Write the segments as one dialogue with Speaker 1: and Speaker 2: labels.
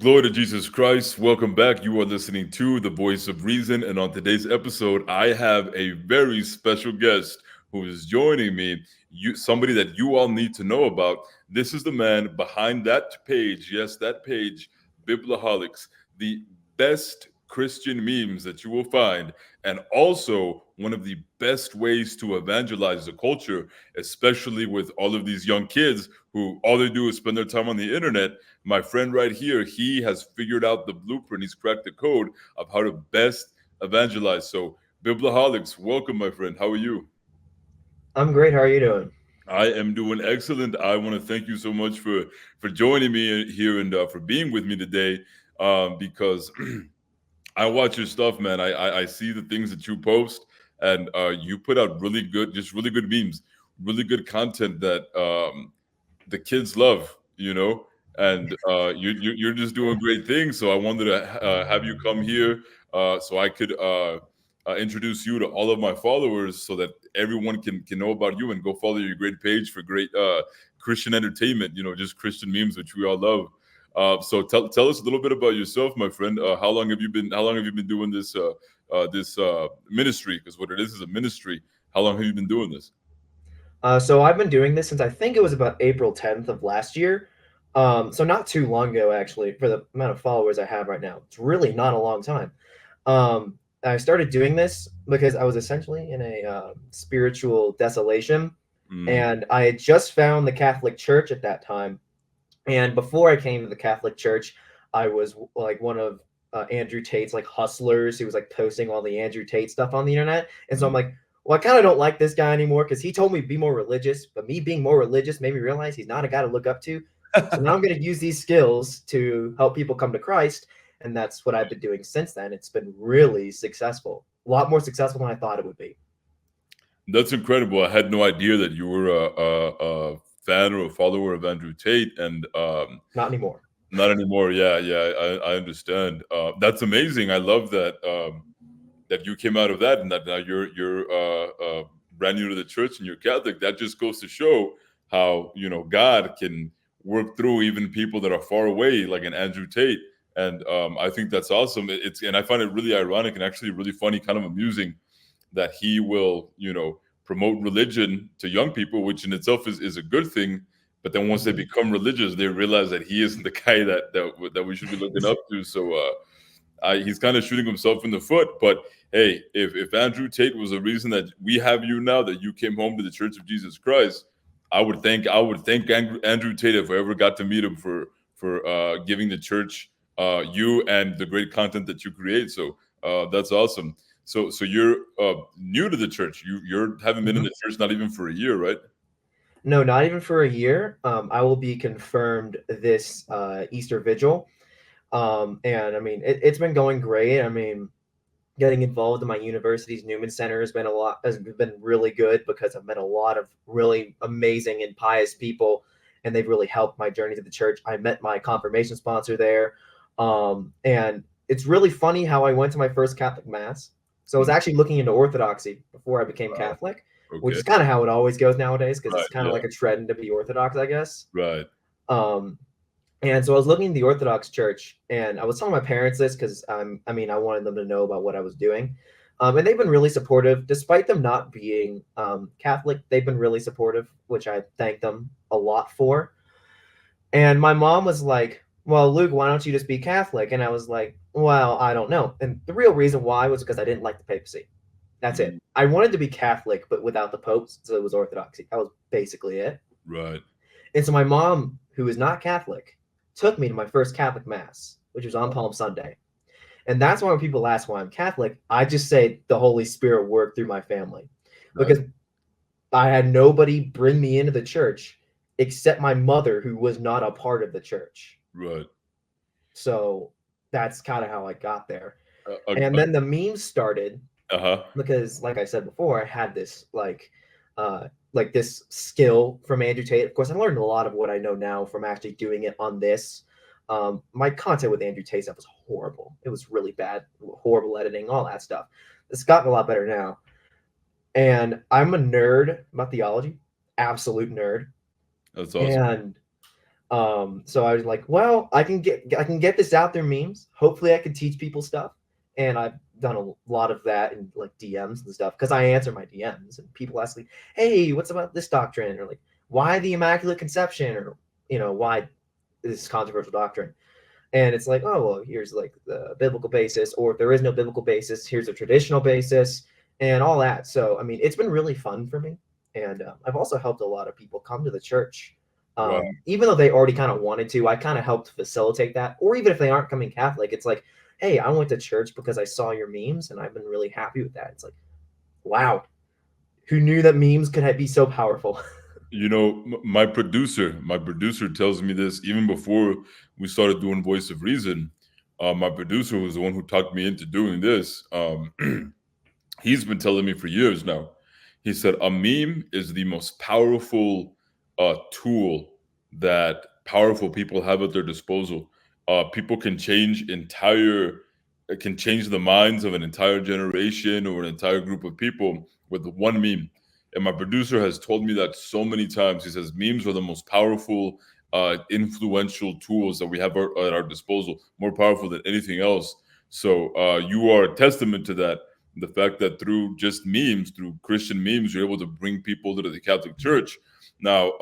Speaker 1: Glory to Jesus Christ. Welcome back. You are listening to The Voice of Reason. And on today's episode, I have a very special guest who is joining me. Somebody that you all need to know about. This is the man behind that page. Yes, that page, Bibloholics, the best Christian memes that you will find, and also one of the best ways to evangelize the culture, especially with all of these young kids who all they do is spend their time on the internet. My friend right here, he has figured out the blueprint. He's cracked the code of how to best evangelize. So, Bibloholics, welcome, my friend. How are you?
Speaker 2: I'm great. How are you doing?
Speaker 1: I am doing excellent. I want to thank you so much for joining me here and for being with me today. Because I watch your stuff, man. I see the things that you post, and you put out really good, just really good memes, really good content that the kids love, and you're just doing great things. So I wanted to have you come here so I could introduce you to all of my followers, so that everyone can know about you and go follow your great page for great Christian entertainment. Just Christian memes, which we all love. So tell us a little bit about yourself, my friend. How long have you been doing this ministry? Because what it is a ministry. How long have you been doing this?
Speaker 2: So I've been doing this since I think it was about April 10th of last year. So not too long ago, actually, for the amount of followers I have right now. It's really not a long time. I started doing this because I was essentially in a spiritual desolation,
Speaker 1: Mm,
Speaker 2: and I had just found the Catholic Church at that time. And before I came to the Catholic Church, I was like one of Andrew Tate's like hustlers who was like posting all the Andrew Tate stuff on the internet. And so I'm
Speaker 1: mm.
Speaker 2: like, well, I kind of don't like this guy anymore because he told me to be more religious, but me being more religious made me realize he's not a guy to look up to. So now I'm going to use these skills to help people come to Christ. And that's what I've been doing since then. It's been really successful, a lot more successful than I thought it would be.
Speaker 1: That's incredible. I had no idea that you were a fan or a follower of Andrew Tate, and
Speaker 2: Not anymore.
Speaker 1: not anymore. Yeah, yeah, I understand. That's amazing. I love that that you came out of that, and that now you're brand new to the church and you're Catholic. That just goes to show how God can work through even people that are far away, like an Andrew Tate. And I think that's awesome. And I find it really ironic and actually really funny, kind of amusing, that he will promote religion to young people, which in itself is a good thing. But then once they
Speaker 2: Mhm.
Speaker 1: become religious, they realize that he isn't the guy that we should be looking up to. So he's kind of shooting himself in the foot. But hey, if Andrew Tate was the reason that we have you now, that you came home to the Church of Jesus Christ, I would thank Andrew Tate if I ever got to meet him for giving the church you and the great content that you create. So that's awesome. So you're new to the church. You haven't been in
Speaker 2: Mhm.
Speaker 1: the church not even for a year, right?
Speaker 2: No, not even for a year. I will be confirmed this Easter Vigil. And I mean, it's been going great. I mean, getting involved in my university's Newman Center has been really good because I've met a lot of really amazing and pious people, and they've really helped my journey to the church. I met my confirmation sponsor there, and it's really funny how I went to my first Catholic mass. So I was
Speaker 1: Mm,
Speaker 2: actually looking into Orthodoxy before I became
Speaker 1: wow.
Speaker 2: Catholic, which
Speaker 1: Okay.
Speaker 2: is kind of how it always goes nowadays because
Speaker 1: Right.
Speaker 2: it's kind of
Speaker 1: Yeah.
Speaker 2: like a trend to be Orthodox, I guess.
Speaker 1: Right.
Speaker 2: Um, and so I was looking at the Orthodox Church, and I was telling my parents this because I mean, I wanted them to know about what I was doing. And they've been really supportive, despite them not being Catholic. They've been really supportive, which I thank them a lot for. And my mom was like, "Well, Luke, why don't you just be Catholic?" And I was like, "Well, I don't know." And the real reason why was because I didn't like the papacy. That's
Speaker 1: Mm,
Speaker 2: it. I wanted to be Catholic, but without the popes, so it was Orthodoxy. That was basically it.
Speaker 1: right.
Speaker 2: And so my mom, who is not Catholic, took me to my first Catholic mass, which was on
Speaker 1: Wow.
Speaker 2: Palm Sunday. And that's why when people ask why I'm Catholic, I just say the Holy Spirit worked through my family
Speaker 1: Right.
Speaker 2: because I had nobody bring me into the church except my mother, who was not a part of the church.
Speaker 1: Right.
Speaker 2: So that's kind of how I got there.
Speaker 1: Uh,
Speaker 2: And
Speaker 1: uh,
Speaker 2: then the memes started
Speaker 1: uh-huh.
Speaker 2: because, like I said before, I had this like this skill from Andrew Tate. Of course, I learned a lot of what I know now from actually doing it on this. My content with Andrew Tate stuff was horrible. It was really bad, horrible editing, all that stuff. It's gotten a lot better now. And I'm a nerd about theology, absolute nerd.
Speaker 1: That's awesome.
Speaker 2: And So I was like, well, I can get this out there memes. Hopefully I can teach people stuff. And I've done a lot of that in like DMs and stuff because I answer my DMs and people ask me, hey, what's about this doctrine? Or like, why the Immaculate Conception? Or, why this controversial doctrine? And it's like, oh, well, here's like the biblical basis, or if there is no biblical basis, here's a traditional basis and all that. So, I mean, it's been really fun for me. And I've also helped a lot of people come to the church.
Speaker 1: Wow.
Speaker 2: Even though they already kind of wanted to, I kind of helped facilitate that. Or even if they aren't coming Catholic, it's like, hey, I went to church because I saw your memes and I've been really happy with that. It's like, wow, who knew that memes could be so powerful?
Speaker 1: My producer tells me this even before we started doing Voice of Reason. My producer was the one who talked me into doing this. He's been telling me for years now. He said a meme is the most powerful tool that powerful people have at their disposal. People can change the minds of an entire generation or an entire group of people with one meme. And my producer has told me that so many times. He says memes are the most powerful, influential tools that we have at our disposal, more powerful than anything else. So you are a testament to that, the fact that through just memes, through Christian memes, you're able to bring people to the Catholic Church. Now,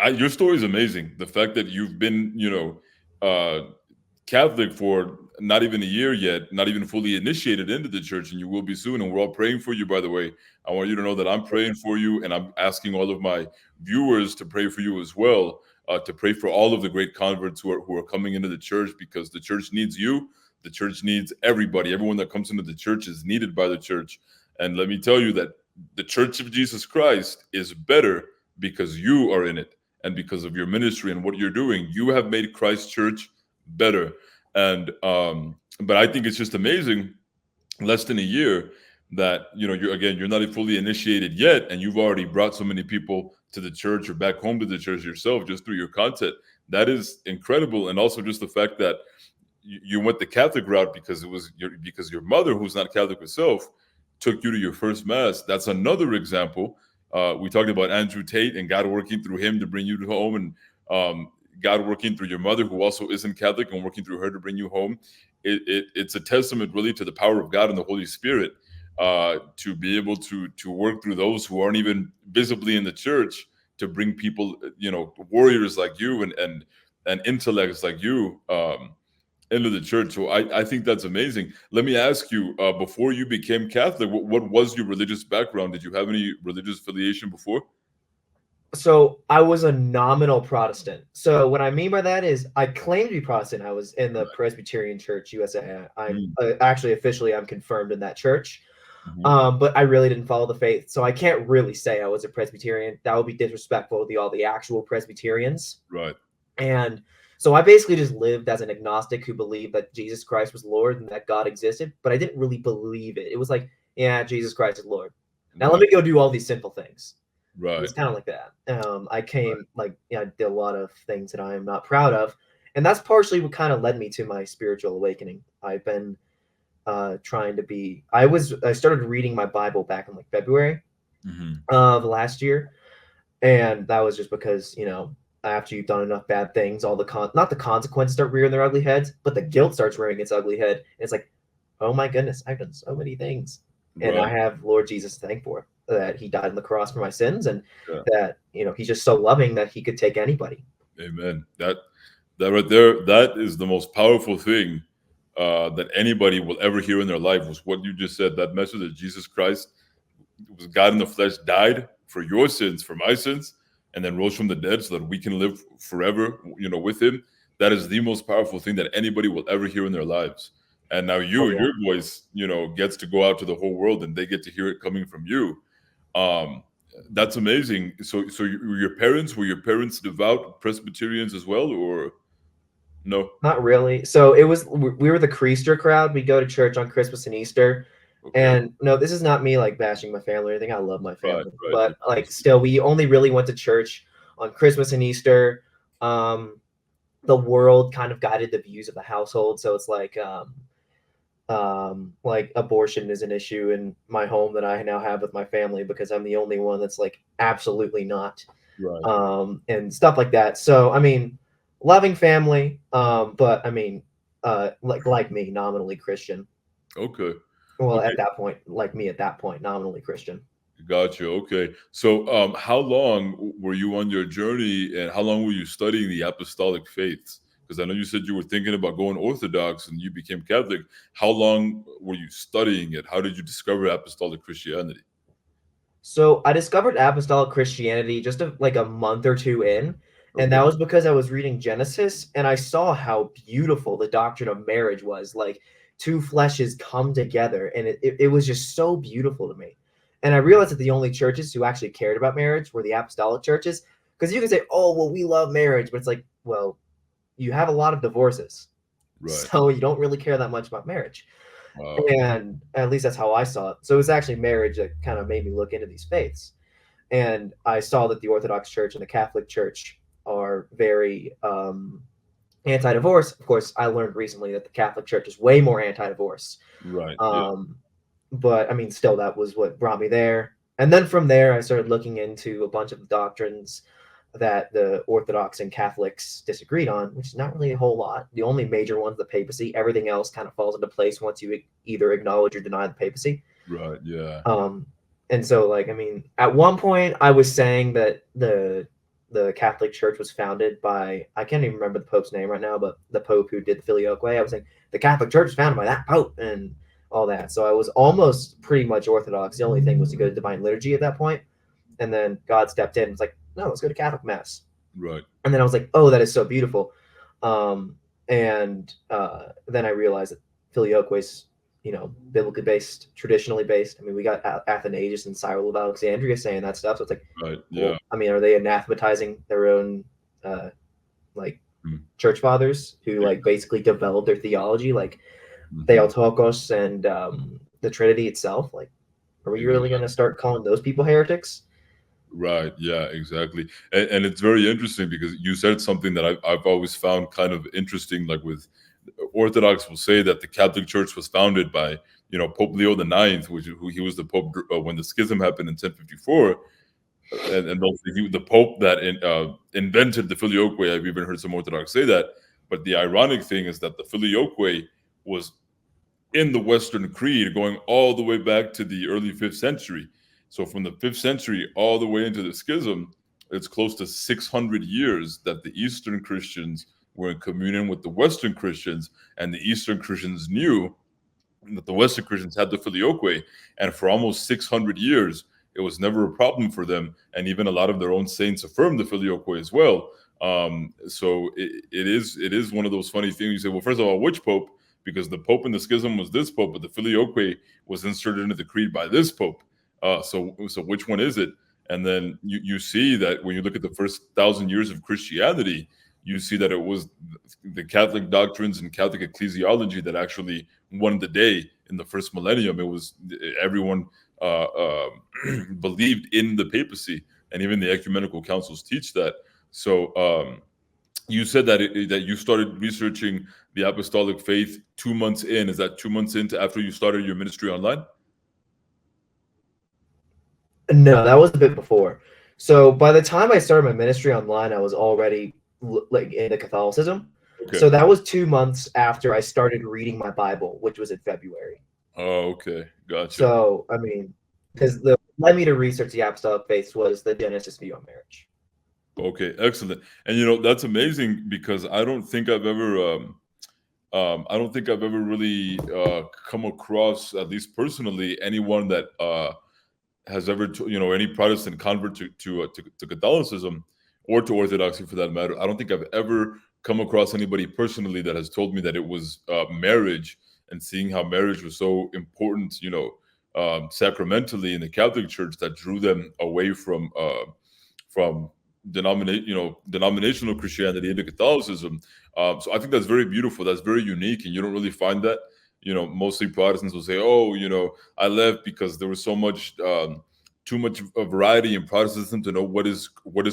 Speaker 1: your story is amazing. The fact that you've been, Catholic for not even a year yet, not even fully initiated into the church, and you will be soon. And we're all praying for you, by the way. I want you to know that I'm praying for you, and I'm asking all of my viewers to pray for you as well, to pray for all of the great converts who are coming into the church, because the church needs you. The church needs everybody. Everyone that comes into the church is needed by the church. And let me tell you that the Church of Jesus Christ is better because you are in it and because of your ministry and what you're doing. You have made Christ Church better. And but I think it's just amazing, less than a year, that you're not fully initiated yet, and you've already brought so many people to the church or back home to the church yourself just through your content. That is incredible. And also just the fact that you went the Catholic route because your mother, who's not Catholic herself, took you to your first mass. That's another example. We talked about Andrew Tate and God working through him to bring you to home, and God working through your mother, who also isn't Catholic, and working through her to bring you home. It's a testament really to the power of God and the Holy Spirit, to be able to work through those who aren't even visibly in the church, to bring people, warriors like you and intellects like you, into the church. So I think that's amazing. Let me ask you, before you became Catholic, what was your religious background? Did you have any religious affiliation before?
Speaker 2: So I was a nominal Protestant. So what I mean by that is I claim to be Protestant. I was in the Presbyterian Church USA. I'm
Speaker 1: Mm,
Speaker 2: actually officially I'm confirmed in that church.
Speaker 1: mhm.
Speaker 2: But I really didn't follow the faith, so I can't really say I was a Presbyterian. That would be disrespectful to all the actual Presbyterians.
Speaker 1: Right.
Speaker 2: And so I basically just lived as an agnostic who believed that Jesus Christ was Lord and that God existed, but I didn't really believe it. It was like, yeah, Jesus Christ is Lord. Now let
Speaker 1: Right.
Speaker 2: me go do all these simple things. It
Speaker 1: Right.
Speaker 2: was kind of like that. I came like, I did a lot of things that I am not proud of, and that's partially what kind of led me to my spiritual awakening. I've been trying to be. I started reading my Bible back in like February
Speaker 1: Hmm.
Speaker 2: of last year, and that was just because after you've done enough bad things, all the not the consequences start rearing their ugly heads, but the guilt starts rearing its ugly head. And it's like, oh my goodness, I've done so many things, and I
Speaker 1: Right.
Speaker 2: have Lord Jesus to thank for that He died on the cross for my sins, and
Speaker 1: Yeah.
Speaker 2: that He's just so loving that He could take anybody.
Speaker 1: Amen. That right there, that is the most powerful thing that anybody will ever hear in their life, was what you just said. That message that Jesus Christ was God in the flesh, died for your sins, for my sins, and then rose from the dead so that we can live forever, with Him. That is the most powerful thing that anybody will ever hear in their lives. And now
Speaker 2: Oh yeah,
Speaker 1: your voice, gets to go out to the whole world, and they get to hear it coming from you. Um, that's amazing. So were your parents devout Presbyterians as well, or no?
Speaker 2: not really. So it was we were the Creaster crowd. We go to church on Christmas and Easter.
Speaker 1: Okay.
Speaker 2: And no, this is not me like bashing my family or anything. I love my
Speaker 1: Right.
Speaker 2: family,
Speaker 1: Right.
Speaker 2: but like still, we only really went to church on Christmas and Easter. Um, the world kind of guided the views of the household, so it's like abortion is an issue in my home that I now have with my family because I'm the only one that's like absolutely not.
Speaker 1: Right.
Speaker 2: and stuff like that. So I mean, loving family, but I mean, like me, nominally Christian.
Speaker 1: Okay.
Speaker 2: Well,
Speaker 1: Okay.
Speaker 2: at that point, like me at that point, nominally Christian.
Speaker 1: Gotcha. Okay. So, how long were you on your journey, and how long were you studying the apostolic faiths? Because I know you said you were thinking about going Orthodox, and you became Catholic. How long were you studying it? How did you discover apostolic Christianity?
Speaker 2: So I discovered Apostolic Christianity just like a month or two in, and
Speaker 1: Okay.
Speaker 2: that was because I was reading Genesis and I saw how beautiful the doctrine of marriage was. Like two fleshes come together, and it was just so beautiful to me. And I realized that the only churches who actually cared about marriage were the apostolic churches. Because you can say, oh, well, we love marriage, but it's like, well, you have a lot of divorces.
Speaker 1: Right.
Speaker 2: So you don't really care that much about marriage.
Speaker 1: Wow.
Speaker 2: And at least that's how I saw it. So it was actually marriage that kind of made me look into these faiths. And I saw that the Orthodox Church and the Catholic Church are very anti-divorce. Of course, I learned recently that the Catholic Church is way more anti-divorce.
Speaker 1: Right. Yeah.
Speaker 2: Um, but I mean, still, that was what brought me there. And then from there, I started looking into a bunch of doctrines that the Orthodox and Catholics disagreed on, which is not really a whole lot. The only major one's the papacy. Everything else kind of falls into place once you either acknowledge or deny the papacy.
Speaker 1: Right. Yeah.
Speaker 2: Um, and so, like, I mean, at one point, I was saying that the Catholic Church was founded by, I can't even remember the Pope's name right now, but the Pope who did the Filioque. I was saying the Catholic Church was founded by that Pope and all that. So I was almost pretty much Orthodox. The only thing was to go to Divine Liturgy at that point. And then God stepped in and was like, no, let's go to Catholic Mass.
Speaker 1: Right.
Speaker 2: And then I was like, oh, that is so beautiful. And then I realized that Filioque is, biblically based, traditionally based. I mean, we got Athanasius and Cyril of Alexandria saying that stuff. So it's like,
Speaker 1: Right. Yeah.
Speaker 2: well, I mean, are they anathematizing their own, like,
Speaker 1: Mm.
Speaker 2: church fathers who, like, basically developed their theology, like
Speaker 1: Mhm.
Speaker 2: Theotokos and the Trinity itself? Like, are we really going to start calling those people heretics?
Speaker 1: Right. Yeah, exactly. And it's very interesting because you said something that I've always found kind of interesting. Like with Orthodox will say that the Catholic Church was founded by, Pope Leo the Ninth, which who he was the Pope when the schism happened in 1054. And also the Pope that invented the Filioque. I've even heard some Orthodox say that. But the ironic thing is that the Filioque was in the Western Creed going all the way back to the early 5th century. So from the 5th century all the way into the schism, it's close to 600 years that the Eastern Christians were in communion with the Western Christians, and the Eastern Christians knew that the Western Christians had the Filioque, and for almost 600 years, it was never a problem for them, and even a lot of their own saints affirmed the Filioque as well. So it is one of those funny things. You say, well, first of all, which pope? Because the pope in the schism was this pope, but the Filioque was inserted into the creed by this pope. So which one is it? And then you see that when you look at the first 1,000 years of Christianity, you see that it was the Catholic doctrines and Catholic ecclesiology that actually won the day in the first millennium. It was everyone believed in the papacy, and even the ecumenical councils teach that. So you said that that you started researching the apostolic faith 2 months in. Is that 2 months into after you started your ministry online?
Speaker 2: No, that was a bit before. So by the time I started my ministry online, I was already like into Catholicism.
Speaker 1: Okay.
Speaker 2: So that was 2 months after I started reading my Bible, which was in February.
Speaker 1: Oh, okay. Gotcha.
Speaker 2: So I mean, because the led me to research the apostolic faith was the Genesis view on marriage.
Speaker 1: Okay. Excellent. And that's amazing because I don't think I've ever really come across, at least personally, anyone that has ever, any Protestant convert to Catholicism or to Orthodoxy for that matter. I don't think I've ever come across anybody personally that has told me that it was marriage, and seeing how marriage was so important, sacramentally in the Catholic Church, that drew them away from denominational Christianity into Catholicism. So I think that's very beautiful. That's very unique, and you don't really find that. Mostly Protestants will say, "Oh, I left because there was too much variety in Protestantism to know what is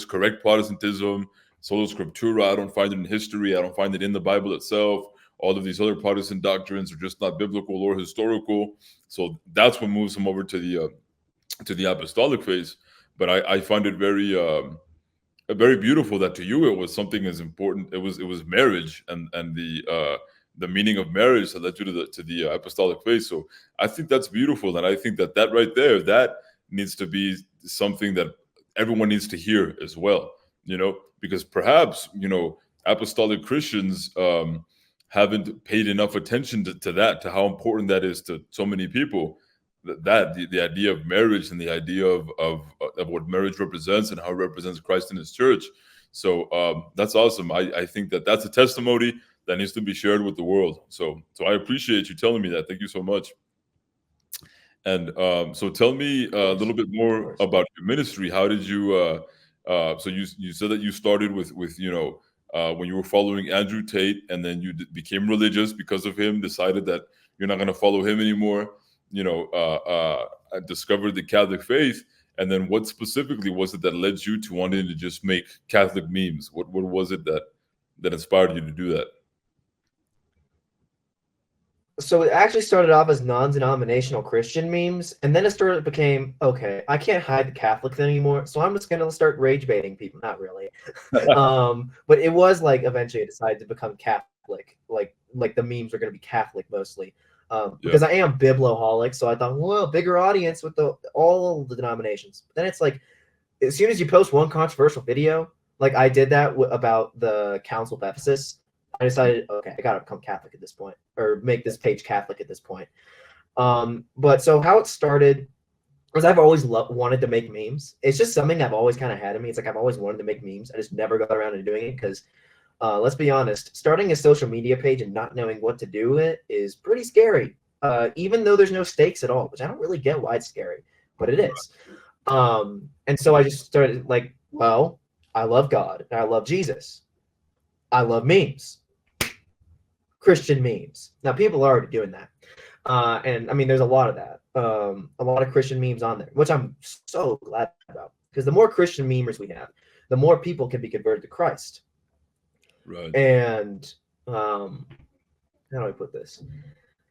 Speaker 1: correct Protestantism. Sola Scriptura, I don't find it in history. I don't find it in the Bible itself. All of these other Protestant doctrines are just not biblical or historical." So that's what moves them over to the apostolic faith. But I find it very very beautiful that to you it was something as important. It was marriage and the meaning of marriage that led you to the apostolic faith. So I think that's beautiful, and I think that that right there, that needs to be something that everyone needs to hear as well. Because perhaps apostolic Christians haven't paid enough attention to that, to how important that is to so many people. The idea of marriage and the idea of what marriage represents and how it represents Christ in His church. So that's awesome. I think that that's a testimony that needs to be shared with the world. So I appreciate you telling me that. Thank you so much. And so tell me a little bit more about your ministry. How did you? So you said that you started with when you were following Andrew Tate, and then you became religious because of him. Decided that you're not going to follow him anymore. Discovered the Catholic faith, and then what specifically was it that led you to wanting to just make Catholic memes? What was it that inspired you to do that?
Speaker 2: So it actually started off as non-denominational Christian memes, and then it became, okay, I can't hide the Catholic thing anymore, so I'm just gonna start rage baiting people. Not really. But it was like eventually I decided to become Catholic. Like the memes are gonna be Catholic mostly. Because I am Bibloholics, so I thought, well, bigger audience with all the denominations. But then it's like, as soon as you post one controversial video, like I did that about the Council of Ephesus, I decided, okay, I gotta become Catholic at this point, or make this page Catholic at this point. But so how it started was I've always wanted to make memes. It's just something I've always kind of had in me. It's like I've always wanted to make memes. I just never got around to doing it because, let's be honest, starting a social media page and not knowing what to do with it is pretty scary. Even though there's no stakes at all, which I don't really get why it's scary, but it is. And so I just started like, well, I love God and I love Jesus. I love memes. Christian memes. Now people are already doing that. And I mean, there's a lot of that. A lot of Christian memes on there, which I'm so glad about, because the more Christian memers we have, the more people can be converted to Christ.
Speaker 1: Right.
Speaker 2: And how do I put this?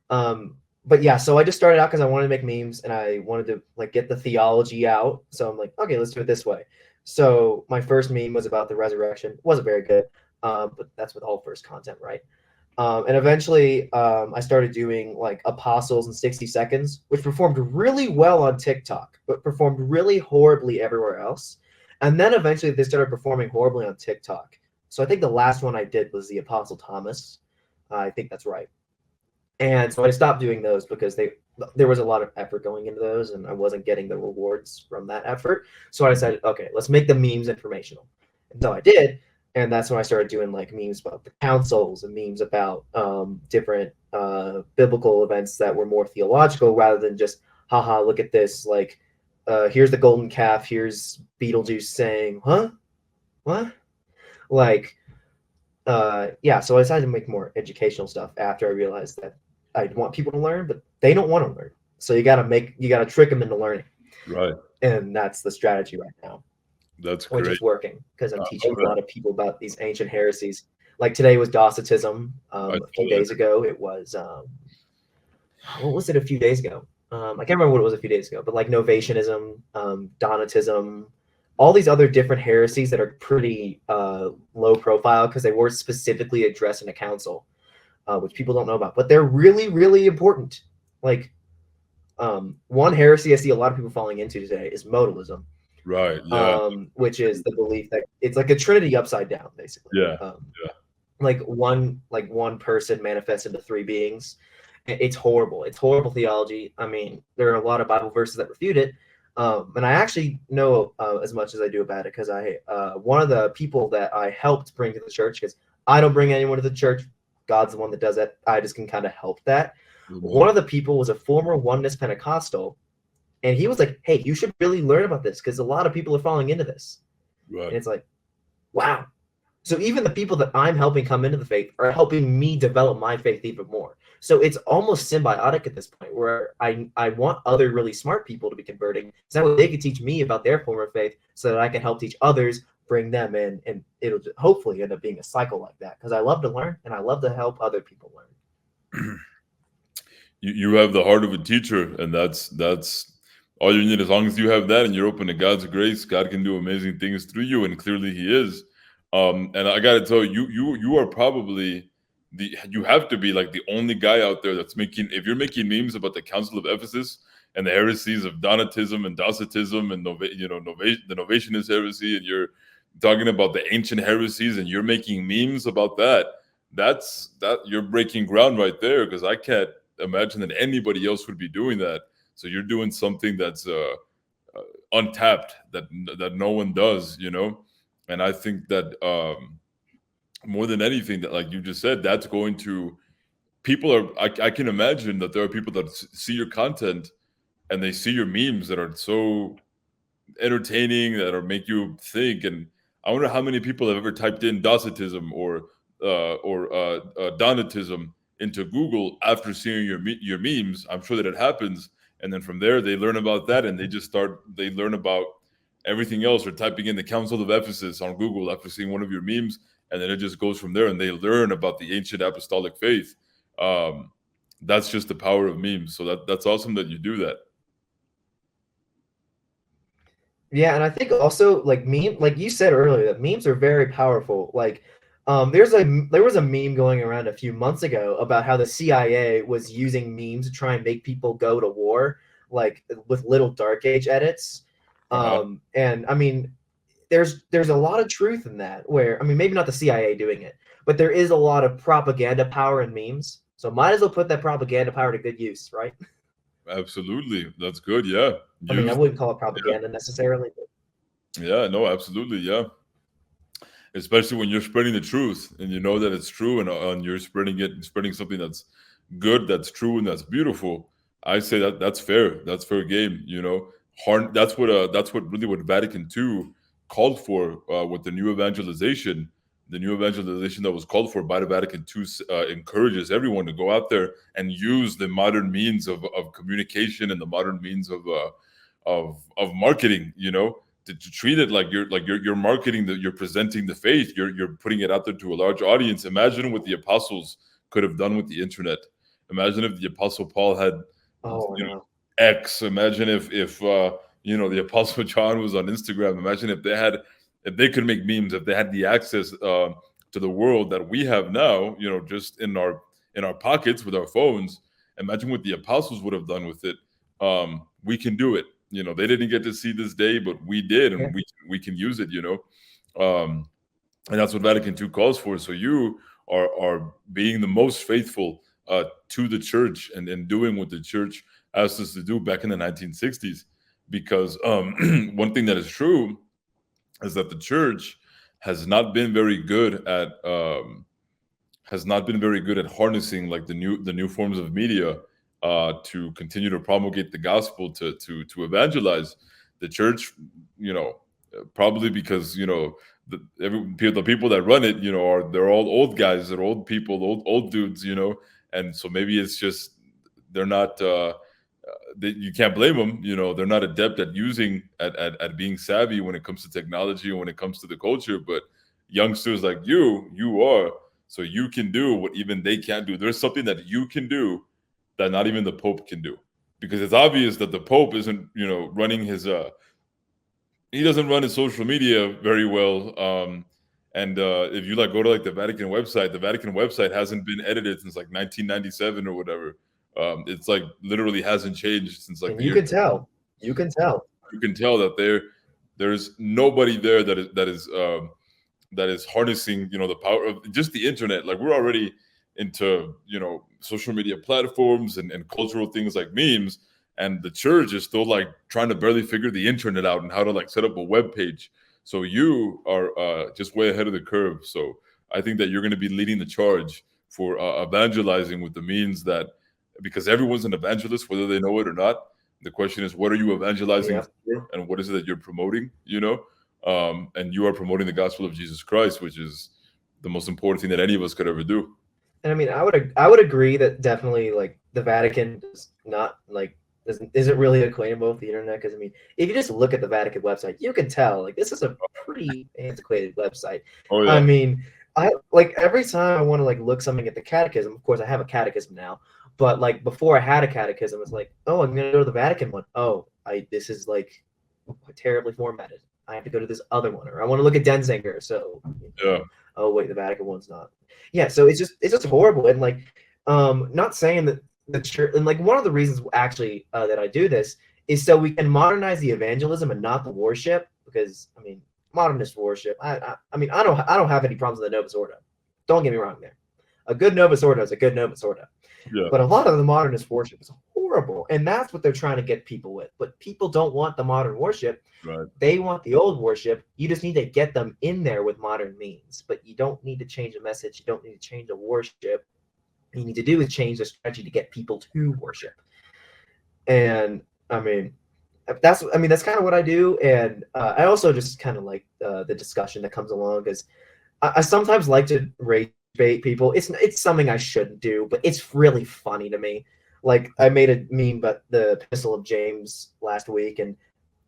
Speaker 2: But yeah, so I just started out because I wanted to make memes and I wanted to like get the theology out. So I'm like, okay, let's do it this way. So my first meme was about the resurrection. It wasn't very good, but that's with all first content, right? And eventually I started doing like apostles in 60 seconds, which performed really well on TikTok, but performed really horribly everywhere else. And then eventually they started performing horribly on TikTok. So I think the last one I did was the Apostle Thomas. I think that's right. And so I stopped doing those because there was a lot of effort going into those and I wasn't getting the rewards from that effort. So I decided, okay, let's make the memes informational. And so I did. And that's when I started doing like memes about the councils and memes about different biblical events that were more theological rather than just, haha, look at this. Like, here's the golden calf. Here's Beetlejuice saying, huh? What? Like, yeah, so I decided to make more educational stuff after I realized that I want people to learn, but they don't want to learn. So you gotta trick them into learning.
Speaker 1: Right.
Speaker 2: And that's the strategy right now.
Speaker 1: That's great.
Speaker 2: Which is working because I'm teaching a lot of people about these ancient heresies. Like today was Docetism. A few days ago, it was what was it a few days ago? I can't remember what it was a few days ago, but like Novatianism, Donatism, all these other different heresies that are pretty low profile because they weren't specifically addressed in a council, which people don't know about, but they're really, really important. Like one heresy I see a lot of people falling into today is modalism.
Speaker 1: Right. Yeah.
Speaker 2: Which is the belief that it's like a Trinity upside down, basically.
Speaker 1: Yeah.
Speaker 2: Like one person manifests into three beings. It's horrible. It's horrible theology. I mean, there are a lot of Bible verses that refute it. And I actually know as much as I do about it because one of the people that I helped bring to the church, because I don't bring anyone to the church, God's the one that does it. I just can kind of help that. Mm-hmm. One of the people was a former Oneness Pentecostal, and he was like, hey, you should really learn about this because a lot of people are falling into this. Right. And it's like, wow. So even the people that I'm helping come into the faith are helping me develop my faith even more. So it's almost symbiotic at this point where I want other really smart people to be converting so that way they can teach me about their form of faith so that I can help teach others, bring them in, and it'll hopefully end up being a cycle like that because I love to learn and I love to help other people learn.
Speaker 1: You have the heart of a teacher, and that's all you need, as long as you have that and you're open to God's grace, God can do amazing things through you, and clearly He is. And I got to tell you, you are probably you have to be like the only guy out there that's making. If you're making memes about the Council of Ephesus and the heresies of Donatism and Docetism and the Novationist heresy, and you're talking about the ancient heresies, and you're making memes about that, that you're breaking ground right there, because I can't imagine that anybody else would be doing that. So you're doing something that's untapped, that no one does, and I think that more than anything, that like you just said, that's going to people are. I can imagine that there are people that see your content and they see your memes that are so entertaining, that are make you think. And I wonder how many people have ever typed in Docetism or Donatism into Google after seeing your memes. I'm sure that it happens, and then from there they learn about that, and they learn about everything else, or typing in the Council of Ephesus on Google after seeing one of your memes, and then it just goes from there, and they learn about the ancient apostolic faith. Um, that's just the power of memes. So that's awesome that you do that.
Speaker 2: Yeah, and I think also like like you said earlier, that memes are very powerful. Like, there was a meme going around a few months ago about how the CIA was using memes to try and make people go to war, like with little dark age edits.
Speaker 1: Uh-huh.
Speaker 2: And I mean, there's a lot of truth in that. Where I mean, maybe not the CIA doing it, but there is a lot of propaganda power in memes. So might as well put that propaganda power to good use, right?
Speaker 1: Absolutely, that's good. Yeah,
Speaker 2: I mean, I
Speaker 1: use.
Speaker 2: wouldn't call it propaganda necessarily, but
Speaker 1: Yeah, no, absolutely. Yeah, especially when you're spreading the truth and you know that it's true, and you're spreading something that's good, that's true, and that's beautiful. I say that that's fair. That's fair game. That's what really what Vatican II called for, with the new evangelization. The new evangelization that was called for by the Vatican II encourages everyone to go out there and use the modern means of communication, and the modern means of marketing. To treat it like you're marketing, that you're presenting the faith, you're putting it out there to a large audience. Imagine what the apostles could have done with the internet. Imagine if the apostle Paul had,
Speaker 2: oh
Speaker 1: you know,
Speaker 2: no.
Speaker 1: X. Imagine if the apostle John was on Instagram. Imagine if they could make memes, if they had the access to the world that we have now, just in our pockets with our phones. Imagine what the apostles would have done with it. We can do it. They didn't get to see this day, but we did,
Speaker 2: Yeah.
Speaker 1: and we can use it. Um, and that's what Vatican II calls for. So you are being the most faithful to the church, and doing what the church asked us to do back in the 1960s. Because one thing that is true is that the church has not been very good at harnessing like the new forms of media to continue to promulgate the gospel, to evangelize the church. You know, Probably because the people that run it, they're all old guys, they're old people, old dudes, and so maybe it's just they're not. You can't blame them. They're not adept at at being savvy when it comes to technology and when it comes to the culture. But youngsters like you are, so you can do what even they can't do. There's something that you can do that not even the Pope can do, because it's obvious that the Pope isn't, running his he doesn't run his social media very well. And if you like go to like the Vatican website hasn't been edited since like 1997 or whatever. It's like literally hasn't changed since like
Speaker 2: And
Speaker 1: the
Speaker 2: you
Speaker 1: year.
Speaker 2: can tell. You can tell.
Speaker 1: You can tell that there's nobody there that is harnessing, the power of just the internet. Like, we're already into, social media platforms and cultural things like memes, and the church is still like trying to barely figure the internet out and how to like set up a web page. So you are just way ahead of the curve. So I think that you're going to be leading the charge for evangelizing with the means that, because everyone's an evangelist whether they know it or not. The question is, what are you evangelizing
Speaker 2: Yeah.
Speaker 1: for, and what is it that you're promoting? And you are promoting the gospel of Jesus Christ, which is the most important thing that any of us could ever do.
Speaker 2: And I mean, I would agree that definitely like the Vatican does not like isn't really acquainted with the internet, because I mean, if you just look at the Vatican website, you can tell like this is a pretty antiquated website.
Speaker 1: Oh
Speaker 2: I
Speaker 1: yeah.
Speaker 2: mean, I like every time I want to like look something at the catechism. Of course, I have a catechism now, But like before I had a catechism, it's like, oh, I'm gonna go to the Vatican one. Oh, this is like terribly formatted. I have to go to this other one, or I want to look at Denzinger. So,
Speaker 1: Yeah.
Speaker 2: oh wait, the Vatican one's not. Yeah, so it's just horrible. And like, not saying that the church, and like one of the reasons actually that I do this is so we can modernize the evangelism and not the worship, because I mean modernist worship. I mean I don't have any problems with the Novus Ordo. Don't get me wrong there. A good Novus Ordo is a good Novus Ordo.
Speaker 1: Yeah.
Speaker 2: But a lot of the modernist worship is horrible, and that's what they're trying to get people with. But people don't want the modern worship.
Speaker 1: Right.
Speaker 2: They want the old worship. You just need to get them in there with modern means. But you don't need to change the message. You don't need to change the worship. What you need to do is change the strategy to get people to worship. And I mean, that's kind of what I do. And I also just kind of like the discussion that comes along, because I sometimes like to rage bait people. It's something I shouldn't do, but it's really funny to me. Like I made a meme about the Epistle of James last week, and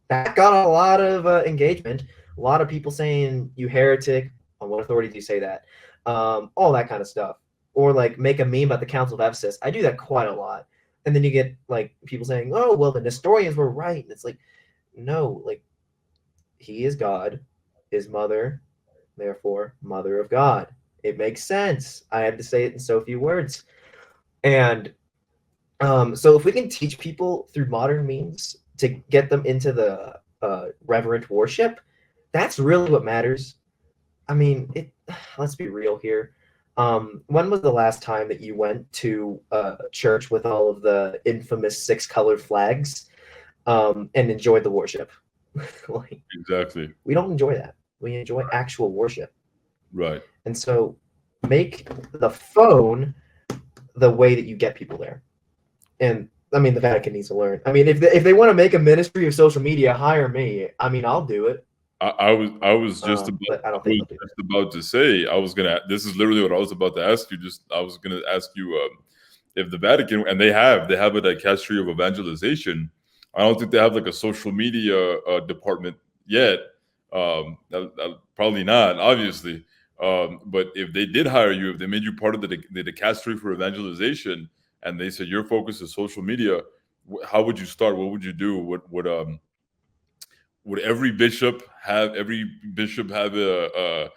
Speaker 2: that got a lot of engagement. A lot of people saying, "You heretic! On what authority do you say that?" All that kind of stuff. Or like make a meme about the Council of Ephesus. I do that quite a lot. And then you get like people saying, "Oh, well, the Nestorians were right." And it's like, no, like he is God, his mother, therefore mother of God. It makes sense. I had to say it in so few words. And so if we can teach people through modern means to get them into the reverent worship, that's really what matters. I mean, let's be real here. When was the last time that you went to a church with all of the infamous 6-colored flags and enjoyed the worship? Like,
Speaker 1: Exactly.
Speaker 2: we don't enjoy that. We enjoy actual worship.
Speaker 1: Right.
Speaker 2: And so make the phone the way that you get people there. And I mean, the Vatican needs to learn. I mean, if they want to make a ministry of social media, hire me. I mean, I'll do it.
Speaker 1: I was just
Speaker 2: but I don't think they'll do that.
Speaker 1: about to say, this is literally what I was about to ask you. I was gonna ask you if the Vatican, and they have a dicastery of evangelization. I don't think they have like a social media department yet. Probably not, obviously. But if they did hire you, if they made you part of the dicastery for evangelization, and they said your focus is social media, how would you start? What would you do? Would every bishop have a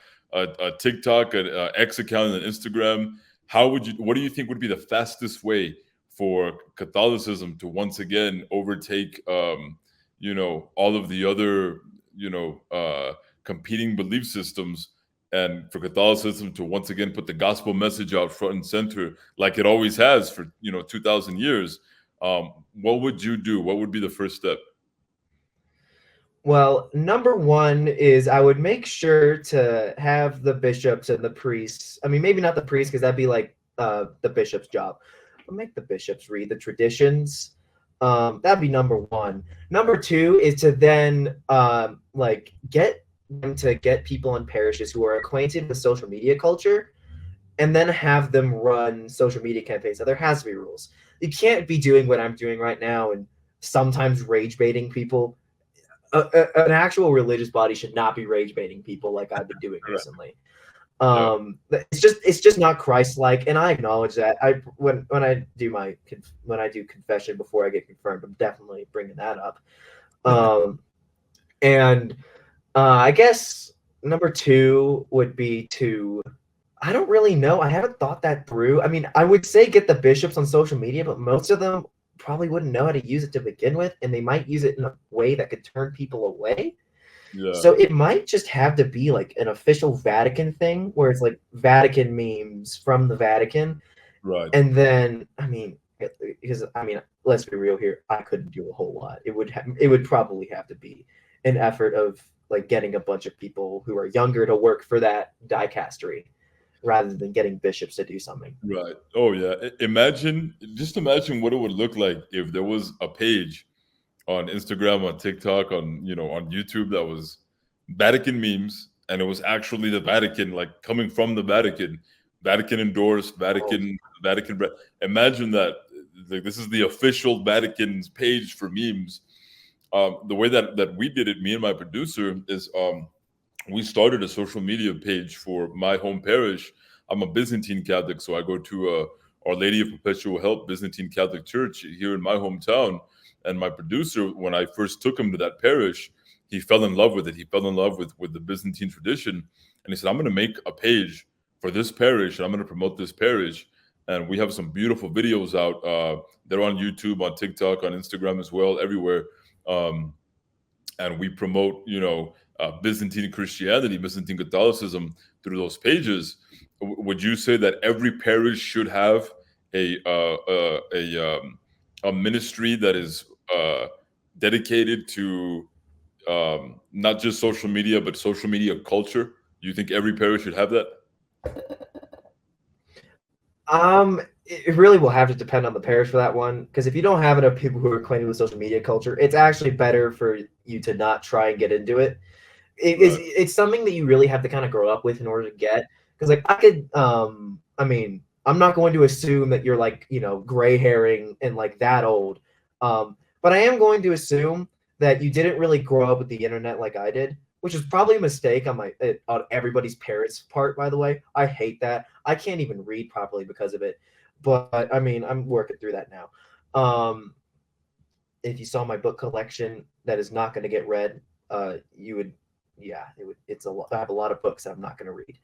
Speaker 1: TikTok, an X account, and an Instagram? What do you think would be the fastest way for Catholicism to once again overtake, all of the other, competing belief systems, and for Catholicism to once again put the gospel message out front and center like it always has for 2,000 years? What would you do? What would be the first step?
Speaker 2: Well, number one is I would make sure to have the bishops and the priests. I mean, maybe not the priests, because that'd be like the bishop's job. But make the bishops read the traditions. That'd be number one. Number two is to then like get them to get people in parishes who are acquainted with social media culture, and then have them run social media campaigns. Now there has to be rules. You can't be doing what I'm doing right now and sometimes rage baiting people. An actual religious body should not be rage baiting people like I've been doing recently. It's just not Christ-like, and I acknowledge that. When I do confession before I get confirmed, I'm definitely bringing that up. And I guess number two would be I don't really know. I haven't thought that through. I mean, I would say get the bishops on social media, but most of them probably wouldn't know how to use it to begin with, and they might use it in a way that could turn people away.
Speaker 1: Yeah.
Speaker 2: So it might just have to be like an official Vatican thing where it's like Vatican memes from the Vatican.
Speaker 1: Right.
Speaker 2: And then, because let's be real here, I couldn't do a whole lot. It would probably have to be an effort of like getting a bunch of people who are younger to work for that dicastery, rather than getting bishops to do something.
Speaker 1: Right. Oh yeah. Just imagine what it would look like if there was a page on Instagram, on TikTok, on YouTube that was Vatican memes, and it was actually the Vatican, like coming from the Vatican, Vatican endorsed, Vatican. Imagine that. Like, this is the official Vatican's page for memes. The way that we did it, me and my producer, is we started a social media page for my home parish. I'm a Byzantine Catholic, so I go to Our Lady of Perpetual Help Byzantine Catholic Church here in my hometown. And my producer, when I first took him to that parish, he fell in love with it. He fell in love with the Byzantine tradition. And he said, I'm going to make a page for this parish, and I'm going to promote this parish. And we have some beautiful videos out. They're on YouTube, on TikTok, on Instagram as well, everywhere. And we promote, Byzantine Christianity, Byzantine Catholicism through those pages. Would you say that every parish should have a ministry that is dedicated to not just social media, but social media culture? Do you think every parish should have that?
Speaker 2: It really will have to depend on the parish for that one. Because if you don't have enough people who are acquainted with social media culture, it's actually better for you to not try and get into it. It's something that you really have to kind of grow up with in order to get. Because like I could, I'm not going to assume that you're like, gray hairing and like that old. But I am going to assume that you didn't really grow up with the internet like I did, which is probably a mistake on everybody's parents' part, by the way. I hate that. I can't even read properly because of it. But I mean, I'm working through that now. If you saw my book collection that is not going to get read, you would, it's a lot. I have a lot of books that I'm not going to read.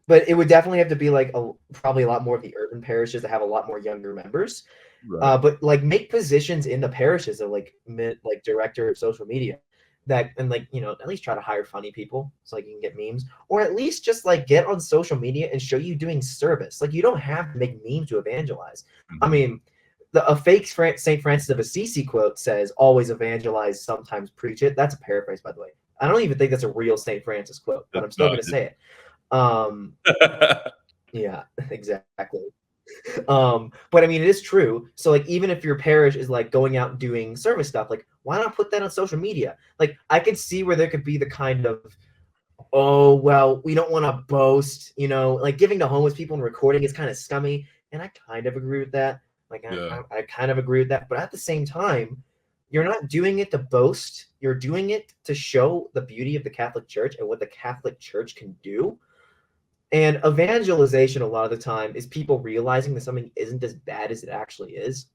Speaker 2: But it would definitely have to be like probably a lot more of the urban parishes that have a lot more younger members. Right. But like make positions in the parishes of like director of social media that, and like, at least try to hire funny people so like you can get memes, or at least just like get on social media and show you doing service. Like you don't have to make memes to evangelize. Mm-hmm. I mean, a fake St. Francis of Assisi quote says, always evangelize, sometimes preach it. That's a paraphrase, by the way. I don't even think that's a real St. Francis quote, but I'm still going to say it. Yeah, exactly. But I mean, it is true. So like, even if your parish is like going out and doing service stuff, like why not put that on social media? Like I could see where there could be the kind of, oh, well, we don't want to boast, like giving to homeless people and recording is kind of scummy. And I kind of agree with that. Like I kind of agree with that. But at the same time, you're not doing it to boast. You're doing it to show the beauty of the Catholic Church and what the Catholic Church can do. And evangelization, a lot of the time, is people realizing that something isn't as bad as it actually is.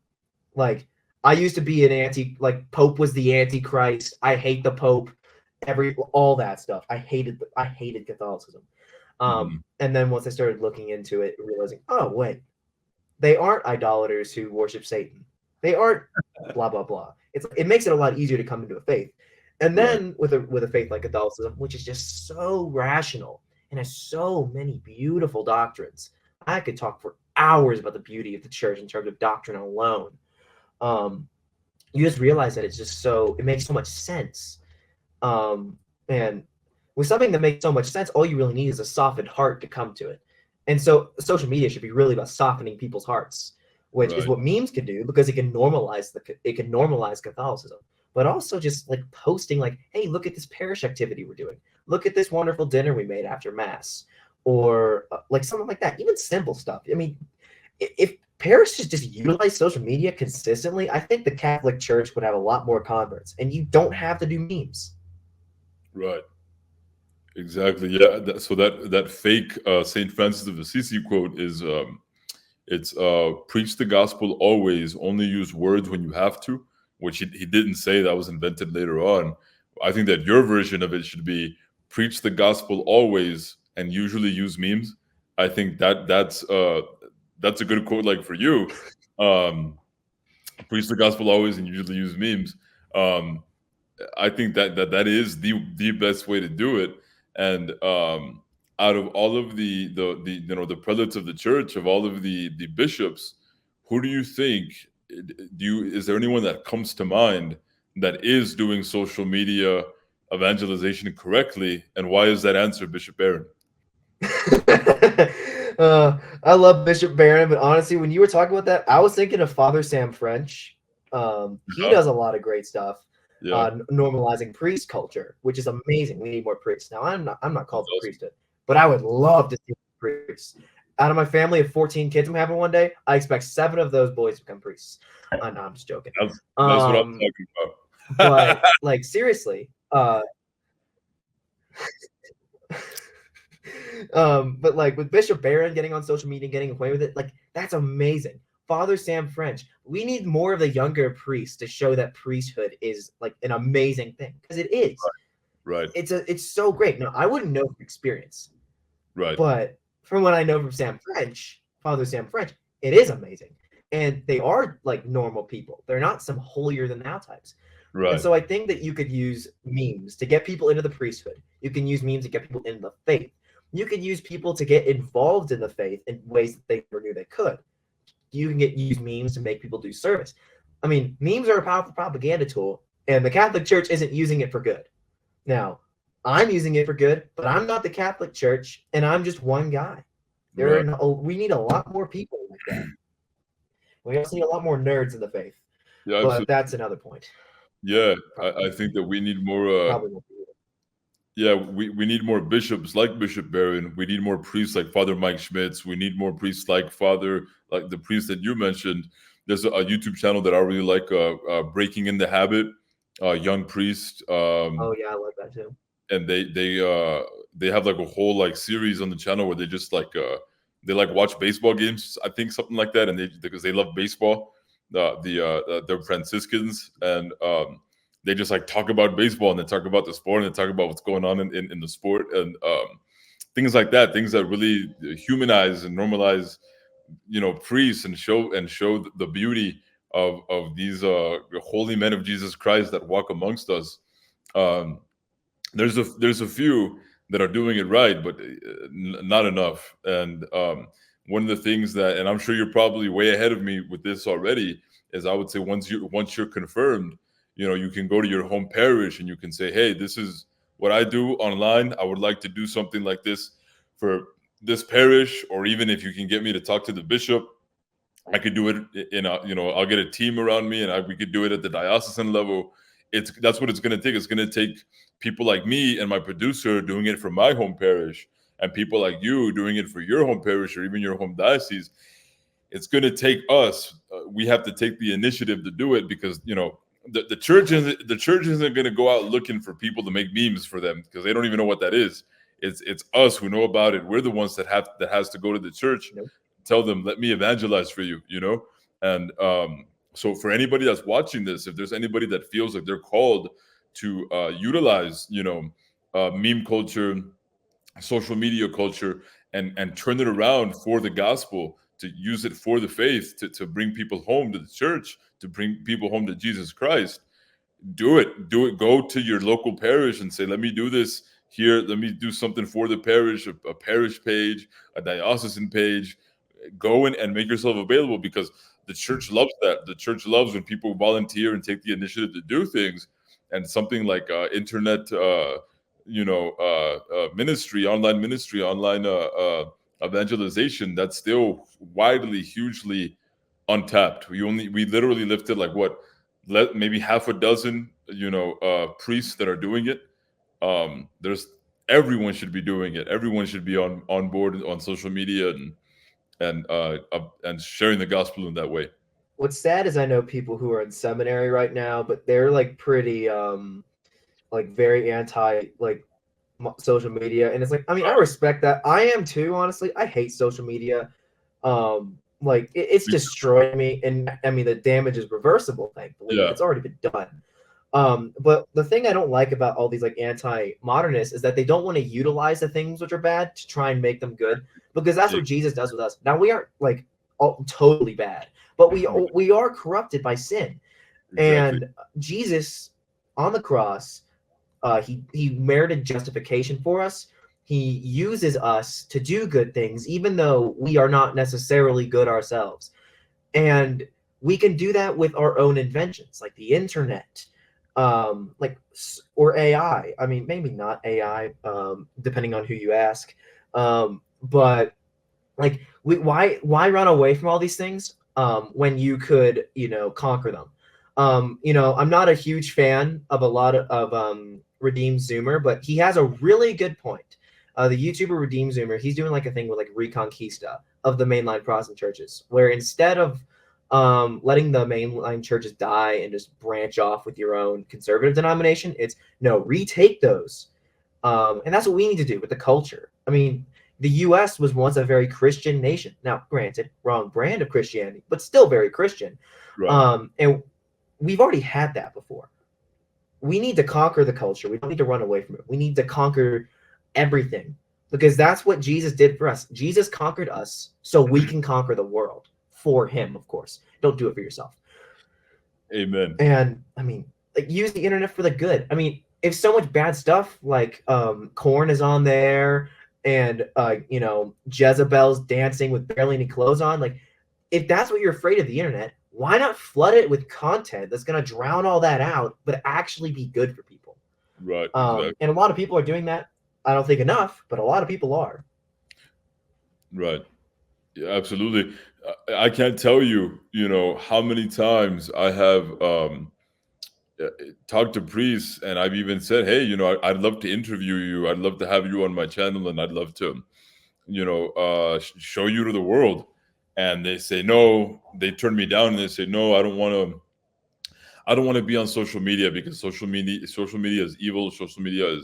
Speaker 2: Like, I used to be Pope was the Antichrist. I hate the Pope. All that stuff. I hated Catholicism. And then once I started looking into it, realizing, oh wait, they aren't idolaters who worship Satan. They aren't blah blah blah. It makes it a lot easier to come into a faith. And then with a faith like Catholicism, which is just so rational and has so many beautiful doctrines. I could talk for hours about the beauty of the church in terms of doctrine alone. You just realize that it makes so much sense. And with something that makes so much sense, all you really need is a softened heart to come to it. And so social media should be really about softening people's hearts, which is what memes can do, because it can normalize Catholicism. But also just like posting like, hey, look at this parish activity we're doing. Look at this wonderful dinner we made after Mass, or like something like that. Even simple stuff. I mean, if parishes just utilize social media consistently, I think the Catholic Church would have a lot more converts, and you don't have to do memes.
Speaker 1: Right. Exactly. Yeah. So that fake St. Francis of Assisi quote is, it's preach the gospel always, only use words when you have to, which he didn't say. That was invented later on. I think that your version of it should be preach the gospel always and usually use memes. I think that's a good quote, like for you. Preach the gospel always and usually use memes. I think that is the best way to do it. And out of all of the prelates of the church, of all of the bishops, who do you think, is there anyone that comes to mind that is doing social media evangelization correctly, and why is that answer Bishop Barron?
Speaker 2: I love Bishop Barron, but honestly, when you were talking about that, I was thinking of Father Sam French. He does a lot of great stuff. Normalizing priest culture, which is amazing. We need more priests. Now, I'm not called to priesthood, but I would love to see priests. Out of my family of 14 kids I'm having one day, I expect 7 of those boys to become priests. No, I'm just joking.
Speaker 1: That's what I'm talking about.
Speaker 2: But like seriously, But like with Bishop Barron getting on social media, getting away with it, like that's amazing. Father Sam French, we need more of the younger priests to show that priesthood is like an amazing thing, because it is.
Speaker 1: Right.
Speaker 2: It's so great. Now, I wouldn't know from experience,
Speaker 1: Right.
Speaker 2: but from what I know from Sam French, Father Sam French, it is amazing. And they are like normal people. They're not some holier than thou types. And
Speaker 1: Right.
Speaker 2: so I think that you could use memes to get people into the priesthood. You can use memes to get people into the faith. You can use people to get involved in the faith in ways that they never knew they could. You can use memes to make people do service. I mean, memes are a powerful propaganda tool, and the Catholic Church isn't using it for good. Now, I'm using it for good, but I'm not the Catholic Church, and I'm just one guy.
Speaker 1: Right.
Speaker 2: We need a lot more people like that. We also need a lot more nerds in the faith,
Speaker 1: Yeah,
Speaker 2: but
Speaker 1: absolutely.
Speaker 2: that's another point.
Speaker 1: Yeah, I think that we need more.
Speaker 2: Probably won't be.
Speaker 1: Yeah, we need more bishops like Bishop Barron. We need more priests like Father Mike Schmitz. We need more priests like like the priest that you mentioned. There's a YouTube channel that I really like, Breaking in the Habit, young priest.
Speaker 2: Oh yeah, I love that too.
Speaker 1: And they have like a whole like series on the channel where they just like they like watch baseball games, I think something like that, and because they love baseball. They're Franciscans, and they just like talk about baseball, and they talk about the sport, and they talk about what's going on in the sport, and things like that, things that really humanize and normalize, priests, and show the beauty of these holy men of Jesus Christ that walk amongst us. um there's a few that are doing it right, but not enough. And one of the things that, and I'm sure you're probably way ahead of me with this already, is I would say once you're confirmed, you can go to your home parish and you can say, hey, this is what I do online. I would like to do something like this for this parish, or even if you can get me to talk to the bishop, I could do it in a, I'll get a team around me, and we could do it at the diocesan level. That's what it's going to take. It's going to take people like me and my producer doing it for my home parish, and people like you doing it for your home parish or even your home diocese. It's going to take us. We have to take the initiative to do it, because the church isn't going to go out looking for people to make memes for them, because they don't even know what that is. It's us who know about it. We're the ones that has to go to the church,
Speaker 2: Nope.
Speaker 1: tell them, let me evangelize for you, and so for anybody that's watching this, if there's anybody that feels like they're called to utilize meme culture, social media culture, and turn it around for the gospel, to use it for the faith, to bring people home to the church, to bring people home to Jesus Christ, do it. Go to your local parish and say, let me do this here, let me do something for the parish, a parish page, a diocesan page. Go in and make yourself available, because the church loves that. The church loves when people volunteer and take the initiative to do things. And something like internet ministry, online evangelization, that's still widely, hugely untapped. We literally lifted like maybe half a dozen priests that are doing it. There's Everyone should be doing it. Everyone should be on board on social media, and sharing the gospel in that way.
Speaker 2: What's sad is I know people who are in seminary right now, but they're like pretty like very anti like social media, and it's like, I mean, I respect that. I am too, honestly. I hate social media. Like it's destroyed me, and I mean the damage is reversible, thankfully.
Speaker 1: Yeah,
Speaker 2: It's already been done. But the thing I don't like about all these like anti-modernists is that they don't want to utilize the things which are bad to try and make them good, because that's what Jesus does with us. Now we aren't like totally bad, but we are corrupted by sin.
Speaker 1: exactly.
Speaker 2: And Jesus on the cross, he merited justification for us. He uses us to do good things, even though we are not necessarily good ourselves. And we can do that with our own inventions, like the internet, or AI. I mean, maybe not AI, depending on who you ask. But like, why run away from all these things when you could, conquer them? I'm not a huge fan of a lot of Redeem Zoomer, but he has a really good point. The YouTuber Redeem Zoomer, he's doing like a thing with like Reconquista of the mainline Protestant churches, where instead of letting the mainline churches die and just branch off with your own conservative denomination, it's no, retake those. And that's what we need to do with the culture. I mean, the U.S. was once a very Christian nation. Now, granted, wrong brand of Christianity, but still very Christian.
Speaker 1: Right.
Speaker 2: And we've already had that before. We need to conquer the culture. We don't need to run away from it. We need to conquer everything, because that's what Jesus did for us. Jesus conquered us so we can conquer the world for him, of course. Don't do it for yourself.
Speaker 1: Amen.
Speaker 2: And I mean, like, use the internet for the good. I mean, if so much bad stuff like corn is on there, and Jezebel's dancing with barely any clothes on, like, if that's what you're afraid of the internet, why not flood it with content that's going to drown all that out, but actually be good for people?
Speaker 1: Right. Exactly.
Speaker 2: And a lot of people are doing that. I don't think enough, but a lot of people are.
Speaker 1: Right. Yeah, absolutely. I can't tell you, how many times I have talked to priests, and I've even said, "Hey, I'd love to interview you. I'd love to have you on my channel, and I'd love to, show you to the world." And they say no. They turn me down, and they say, "No, I don't want to. I don't want to be on social media because social media is evil. Social media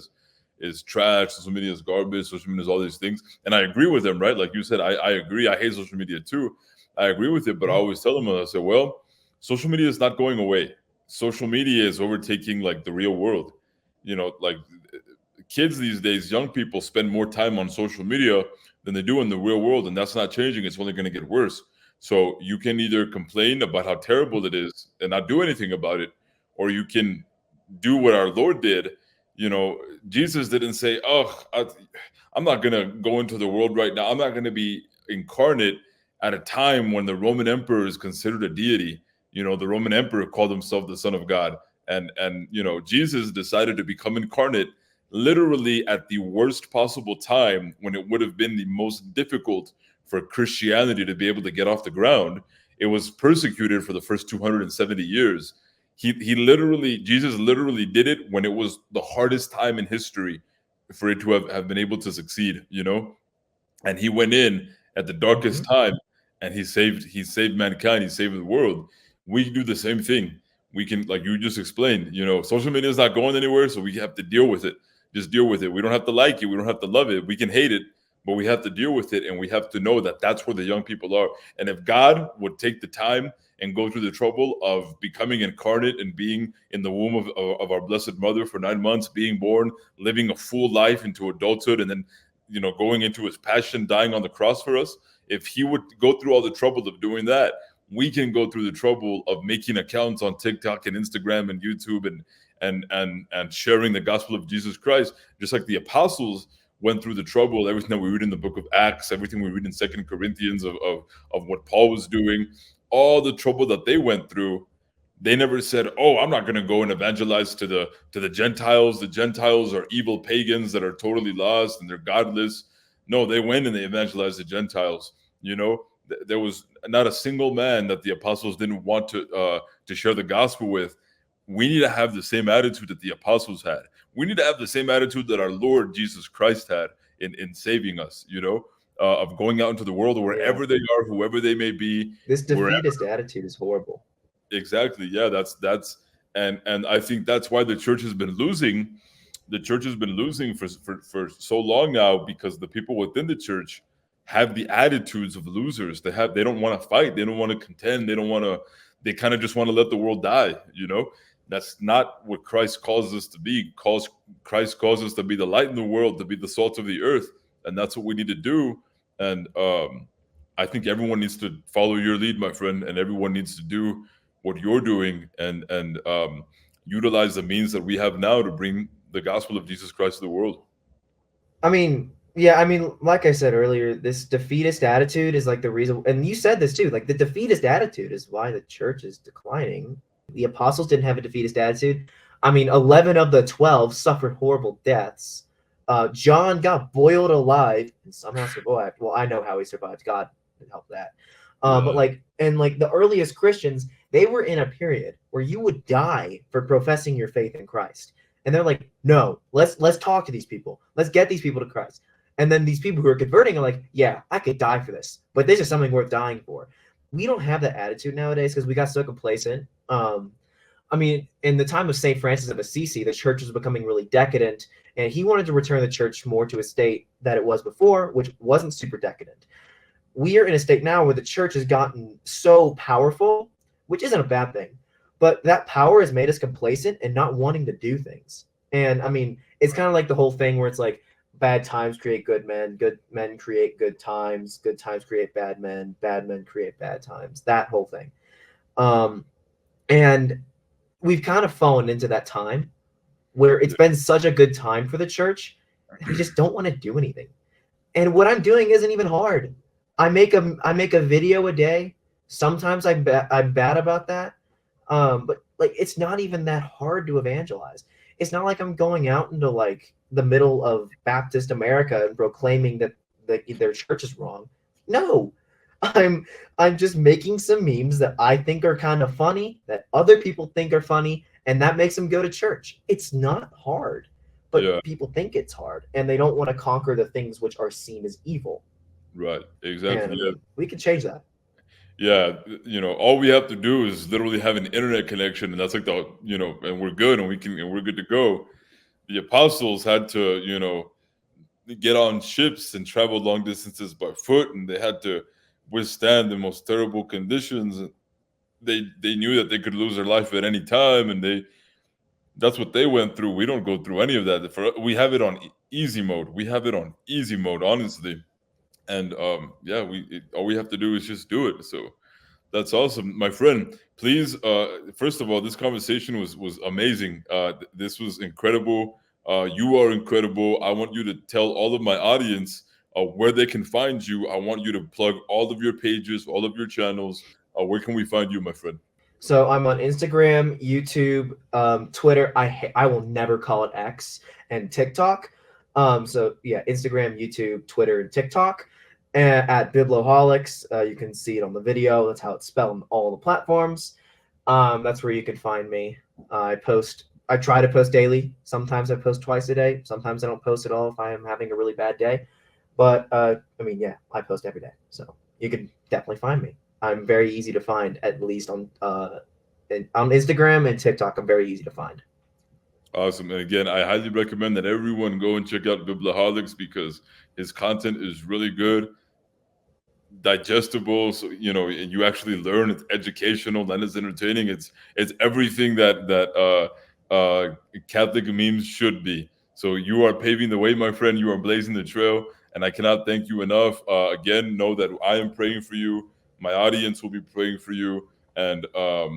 Speaker 1: is trash. Social media is garbage. Social media is all these things." And I agree with them, right? Like you said, I agree. I hate social media too. I agree with it, but I always tell them, I say, well, social media is not going away. Social media is overtaking like the real world. Like kids these days, young people spend more time on social media than they do in the real world, and that's not changing. It's only going to get worse. So you can either complain about how terrible it is and not do anything about it, or you can do what our Lord did. Jesus didn't say, "Oh, I'm not going to go into the world right now. I'm not going to be incarnate at a time when the Roman emperor is considered a deity." The Roman emperor called himself the Son of God, and Jesus decided to become incarnate literally at the worst possible time when it would have been the most difficult for Christianity to be able to get off the ground. It was persecuted for the first 270 years. Jesus literally did it when it was the hardest time in history for it to have been able to succeed. And he went in at the darkest
Speaker 2: Mm-hmm.
Speaker 1: time, and he saved mankind. He saved the world. We can do the same thing. We can, like you just explained, social media is not going anywhere, so we have to deal with it. Just deal with it. We don't have to like it. We don't have to love it. We can hate it, but we have to deal with it, and we have to know that that's where the young people are. And if God would take the time and go through the trouble of becoming incarnate and being in the womb of our blessed mother for 9 months, being born, living a full life into adulthood, and then going into his passion, dying on the cross for us, if he would go through all the trouble of doing that, we can go through the trouble of making accounts on TikTok and Instagram and YouTube and sharing the gospel of Jesus Christ, just like the apostles went through the trouble. Everything that we read in the book of Acts, everything we read in Second Corinthians of what Paul was doing, all the trouble that they went through. They never said, "Oh, I'm not going to go and evangelize to the Gentiles. The Gentiles are evil pagans that are totally lost and they're godless." No, they went and they evangelized the Gentiles. There was not a single man that the apostles didn't want to share the gospel with. We need to have the same attitude that the apostles had. We need to have the same attitude that our Lord Jesus Christ had in saving us. Of going out into the world,
Speaker 2: Yeah.
Speaker 1: wherever they are, whoever they may be,
Speaker 2: This
Speaker 1: wherever.
Speaker 2: defeatist attitude is horrible.
Speaker 1: Exactly. Yeah, that's and I think that's why the church has been losing. The church has been losing for so long now, because the people within the church have the attitudes of losers. They don't want to fight. They don't want to contend. They kind of just want to let the world die. That's not what Christ calls us to be. Christ calls us to be the light in the world, to be the salt of the earth, and that's what we need to do. And I think everyone needs to follow your lead, my friend, and everyone needs to do what you're doing, and utilize the means that we have now to bring the gospel of Jesus Christ to the world.
Speaker 2: I mean, yeah, I mean, like I said earlier, this defeatist attitude is like the reason, and you said this too, like the defeatist attitude is why the church is declining. The apostles didn't have a defeatist attitude. I mean, 11 of the 12 suffered horrible deaths. John got boiled alive and somehow survived. Well, I know how he survived. God help that. But
Speaker 1: Yeah.
Speaker 2: like the earliest Christians, they were in a period where you would die for professing your faith in Christ. And they're like, no, let's talk to these people. Let's get these people to Christ. And then these people who are converting are like, yeah, I could die for this, but this is something worth dying for. We don't have that attitude nowadays because we got so complacent. I mean, in the time of St. Francis of Assisi, the church was becoming really decadent, and he wanted to return the church more to a state that it was before, which wasn't super decadent. We are in a state now where the church has gotten so powerful, which isn't a bad thing, but that power has made us complacent and not wanting to do things. And I mean, it's kind of like the whole thing where it's like bad times create good men create good times create bad men create bad times, that whole thing. And we've kind of fallen into that time where it's been such a good time for the church, we just don't want to do anything. And what I'm doing isn't even hard. I make a video a day. Sometimes I'm bad about that, but like it's not even that hard to evangelize. It's not like I'm going out into like the middle of Baptist America and proclaiming that their church is wrong. No, I'm just making some memes that I think are kind of funny, that other people think are funny, and that makes them go to church. It's not hard, but people think it's hard, and they don't want to conquer the things which are seen as evil.
Speaker 1: Right. Exactly.
Speaker 2: And we can change that.
Speaker 1: Yeah, all we have to do is literally have an internet connection, and that's like and we're good, and we're good to go. The apostles had to, get on ships and travel long distances by foot, and they had to withstand the most terrible conditions. They knew that they could lose their life at any time, and that's what they went through. We don't go through any of that. We have it on easy mode. We have it on easy mode, honestly. And all we have to do is just do it. So that's awesome, my friend. Please, first of all, this conversation was amazing. This was incredible. You are incredible. I want you to tell all of my audience where they can find you. I want you to plug all of your pages, all of your channels. Where can we find you, my friend?
Speaker 2: So I'm on Instagram, YouTube, Twitter. I will never call it X, and TikTok. So yeah, Instagram, YouTube, Twitter, and TikTok. And at Bibloholics, you can see it on the video. That's how it's spelled on all the platforms. That's where you can find me. I try to post daily. Sometimes I post twice a day. Sometimes I don't post at all if I am having a really bad day. But I post every day. So you can definitely find me. I'm very easy to find, at least on Instagram and TikTok. I'm very easy to find.
Speaker 1: Awesome. And again, I highly recommend that everyone go and check out Bibloholics because his content is really good, digestible. So, you actually learn. It's educational and it's entertaining. It's everything that Catholic memes should be. So you are paving the way, my friend. You are blazing the trail. And I cannot thank you enough. Again, know that I am praying for you. My audience will be praying for you. And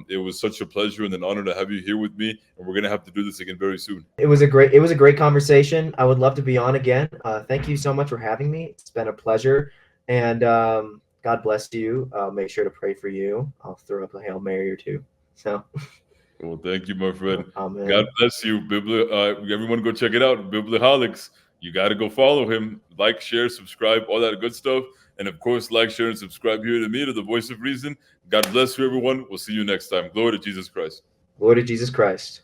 Speaker 1: it was such a pleasure and an honor to have you here with me. And we're going to have to do this again very soon.
Speaker 2: It was a great conversation. I would love to be on again. Thank you so much for having me. It's been a pleasure. And God bless you. I'll make sure to pray for you. I'll throw up a Hail Mary or two. So.
Speaker 1: Well, thank you, my friend.
Speaker 2: Amen.
Speaker 1: God bless you. Everyone go check it out. Bibloholics. You got to go follow him. Like, share, subscribe, all that good stuff. And of course, like, share, and subscribe here to me, to the Voice of Reason. God bless you, everyone. We'll see you next time. Glory to Jesus Christ.
Speaker 2: Glory to Jesus Christ.